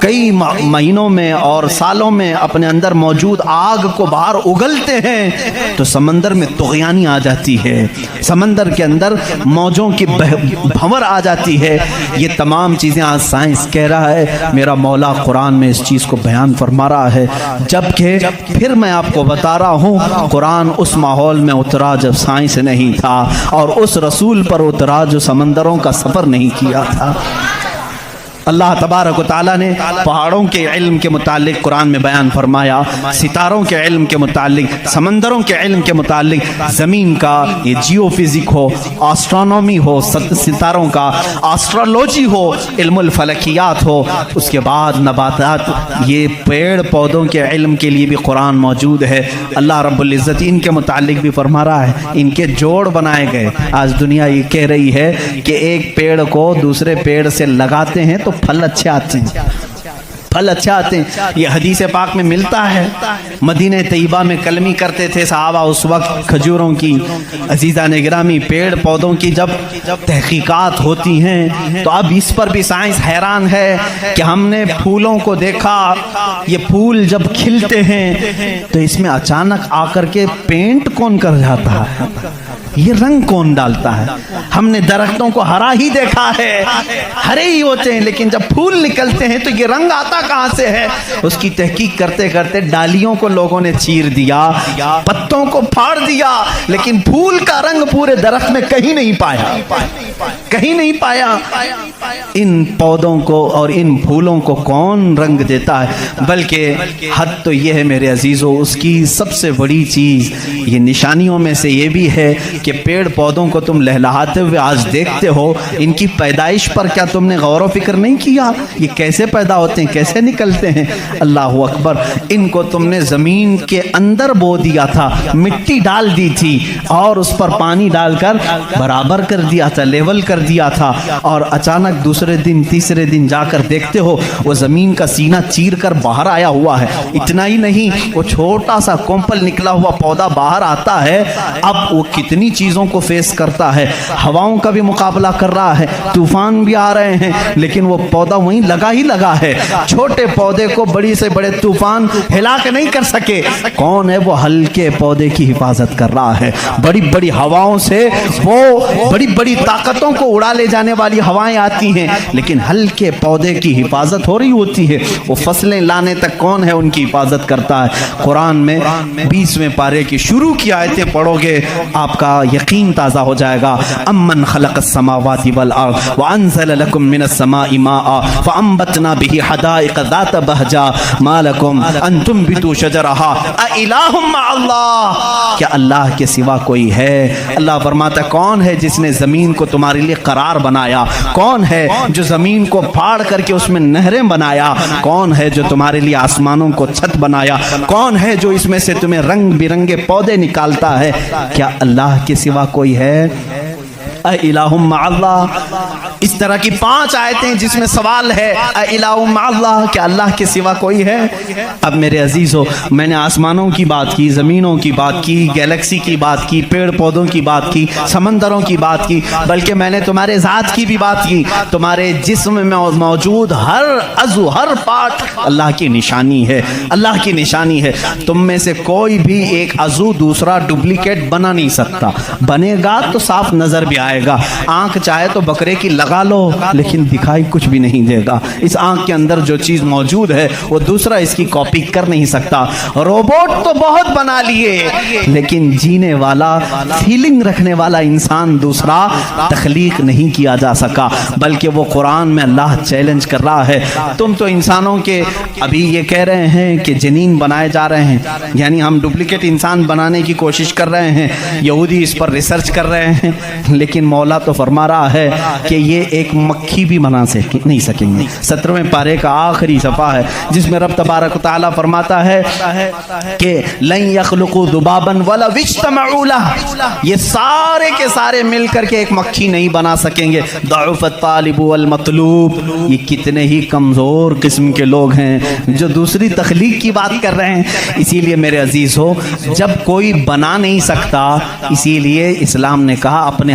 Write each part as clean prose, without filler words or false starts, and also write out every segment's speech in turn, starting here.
کئی مہینوں میں اور سالوں میں اپنے اندر موجود آگ کو باہر اگلتے ہیں تو سمندر میں طغیانی آ جاتی ہے، سمندر کے اندر موجوں کی بھنور آ جاتی ہے۔ یہ تمام چیزیں آج سائنس کہہ رہا ہے، میرا مولا قرآن میں اس چیز کو بیان فرما رہا ہے، جبکہ پھر میں آپ کو بتا رہا ہوں قرآن اس ماحول میں اترا جب سائنس نہیں تھا، اور اس رسول پر اترا جو سمندروں کا سفر نہیں کیا تھا۔ اللہ تبارک و تعالیٰ نے پہاڑوں کے علم کے متعلق قرآن میں بیان فرمایا، ستاروں کے علم کے متعلق، سمندروں کے علم کے متعلق، زمین کا یہ جیو فزک ہو، آسٹرونومی ہو، ستاروں کا آسٹرولوجی ہو، علم الفلکیات ہو، اس کے بعد نباتات، یہ پیڑ پودوں کے علم کے لیے بھی قرآن موجود ہے۔ اللہ رب العزت ان کے متعلق بھی فرما رہا ہے، ان کے جوڑ بنائے گئے۔ آج دنیا یہ کہہ رہی ہے کہ ایک پیڑ کو دوسرے پیڑ سے لگاتے ہیں تو پھل اچھے آتے ہیں، پھل اچھے آتے ہیں۔ یہ حدیث پاک میں ملتا ہے۔ مدینہ طیبہ میں کلمی کرتے تھے صحابہ اس وقت، کھجوروں کی، عزیزان گرامی پیڑ پودوں کی جب تحقیقات ہوتی ہیں تو اب اس پر بھی سائنس حیران ہے کہ ہم نے پھولوں کو دیکھا، یہ پھول جب کھلتے ہیں تو اس میں اچانک آ کر کے پینٹ کون کر جاتا ہے، یہ رنگ کون ڈالتا ہے؟ ہم نے درختوں کو ہرا ہی دیکھا ہے، ہرے ہی ہوتے ہیں، لیکن جب پھول نکلتے ہیں تو یہ رنگ آتا کہاں سے ہے؟ اس کی تحقیق کرتے کرتے ڈالیوں کو لوگوں نے چیر دیا، پتوں کو پھاڑ دیا، لیکن پھول کا رنگ پورے درخت میں کہیں نہیں پایا، کہیں نہیں پایا۔ ان پودوں کو اور ان پھولوں کو کون رنگ دیتا ہے؟ بلکہ حد تو یہ ہے میرے عزیزو، اس کی سب سے بڑی چیز یہ نشانیوں میں سے یہ بھی ہے کہ پیڑ پودوں کو تم لہلہاتے ہوئے آج دیکھتے ہو، ان کی پیدائش پر کیا تم نے غور و فکر نہیں کیا؟ یہ کیسے پیدا ہوتے ہیں، کیسے نکلتے ہیں؟ اللہ اکبر! ان کو تم نے زمین کے اندر بو دیا تھا، مٹی ڈال دی تھی اور اس پر پانی ڈال کر برابر کر دیا تھا، لیول کر دیا تھا، اور اچانک دوسرے دن تیسرے دن جا کر دیکھتے ہو وہ زمین کا سینہ چیر کر باہر آیا ہوا ہے۔ اتنا ہی نہیں، وہ چھوٹا سا کومپل نکلا ہوا پودا باہر آتا ہے، اب وہ کتنی چیزوں کو فیس کرتا ہے، ہواؤں کا بھی مقابلہ کر رہا ہے، طوفان بھی آ رہے ہیں، لیکن وہ پودا وہیں لگا ہی لگا ہے۔ چھوٹے پودے کو بڑی سے بڑے طوفان ہلا کے نہیں کر سکے، کون ہے وہ ہلکے پودے کی حفاظت کر رہا ہے۔ بڑی بڑی ہواؤں سے وہ بڑی بڑی طاقتوں کو اڑا لے جانے والی ہوائیں آتی ہیں، لیکن ہلکے پودے کی حفاظت ہو رہی ہوتی ہے۔ وہ فصلیں لانے تک کون ہے ان کی حفاظت کرتا ہے؟ قرآن میں 20ویں پارے کی شروع کی آیتیں پڑھو گے آپ کا یقین تازہ ہو جائے گا۔ امن خلق السماوات والارض وانزل لكم من السماء ماء فانبتنا به حدائق ذات بهجة ما لكم ان تنبتوا شجرها اإله مع الله، کیا اللہ کے سوا کوئی ہے؟ اللہ فرماتا ہے کون ہے جس نے زمین کو تمہارے لیے قرار بنایا؟ کون ہے جو زمین کو پھاڑ کر کے اس میں نہریں بنایا؟ کون ہے جو تمہارے لیے آسمانوں کو چھت بنایا؟ کون ہے جو اس میں سے تمہیں رنگ برنگے پودے نکالتا ہے؟ کیا اللہ کے سوا کوئی ہے؟ الہ مع اللہ۔ اس طرح کی 5 آیتیں جس میں سوال ہے الہ مع اللہ، کیا اللہ کے سوا کوئی ہے؟ اب میرے عزیزو، میں نے آسمانوں کی بات کی، زمینوں کی بات کی، گیلیکسی کی بات کی، پیڑ پودوں کی بات کی، سمندروں کی بات کی، بلکہ میں نے تمہارے ذات کی بھی بات کی۔ تمہارے جسم میں موجود ہر عضو، ہر پارٹ اللہ کی نشانی ہے، اللہ کی نشانی ہے۔ تم میں سے کوئی بھی ایک عضو دوسرا ڈپلیکیٹ بنا نہیں سکتا، بنے گا تو صاف نظر بھی آئے گا۔ آنکھ چاہے تو بکرے کی لگا لو لیکن دکھائی کچھ بھی نہیں دے گا۔ اس آنکھ کے اندر جو چیز موجود ہے وہ دوسرا اس کی کاپی کر نہیں سکتا۔ روبوٹ تو بہت بنا لیے لیکن جینے والا، فیلنگ رکھنے والا انسان دوسرا تخلیق نہیں کیا جا سکا، بلکہ وہ قرآن میں اللہ چیلنج کر رہا ہے۔ تم تو انسانوں کے ابھی یہ کہہ رہے ہیں کہ جنین بنائے جا رہے ہیں، یعنی ہم ڈپلیکیٹ انسان بنانے کی کوشش کر رہے ہیں، یہودی اس پر ریسرچ کر رہے ہیں، لیکن مولا تو فرما رہا ہے کہ یہ ایک مکھی بھی بنا نہیں سکیں گے۔ 17ویں پارے کا آخری صفحہ ہے جس میں رب تبارک و تعالیٰ فرماتا ہے کہ لن يخلقوا ذبابا ولو اجتمعوا له، یہ سارے کے سارے مل کر کے ایک مکھی نہیں بنا سکیں گے۔ ضعف الطالب والمطلوب، یہ کتنے ہی کمزور قسم کے لوگ ہیں جو دوسری تخلیق کی بات کر رہے ہیں۔ اسی لیے میرے عزیز ہو، جب کوئی بنا نہیں سکتا، اسی لیے اسلام نے کہا اپنے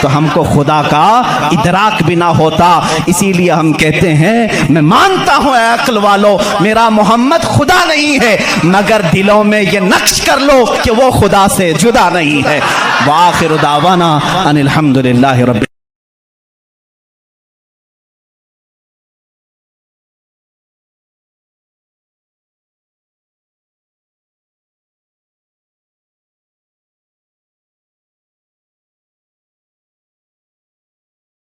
تو ہم کو خدا کا ادراک بھی نہ ہوتا. اسی لیے ہم کہتے ہیں میں مانتا ہوں اے عقل والو میرا محمد خدا نہیں ہے مگر دلوں میں یہ نقش کر لو کہ وہ خدا سے جدا نہیں ہے. وآخر دعوانا ان الحمدللہ رب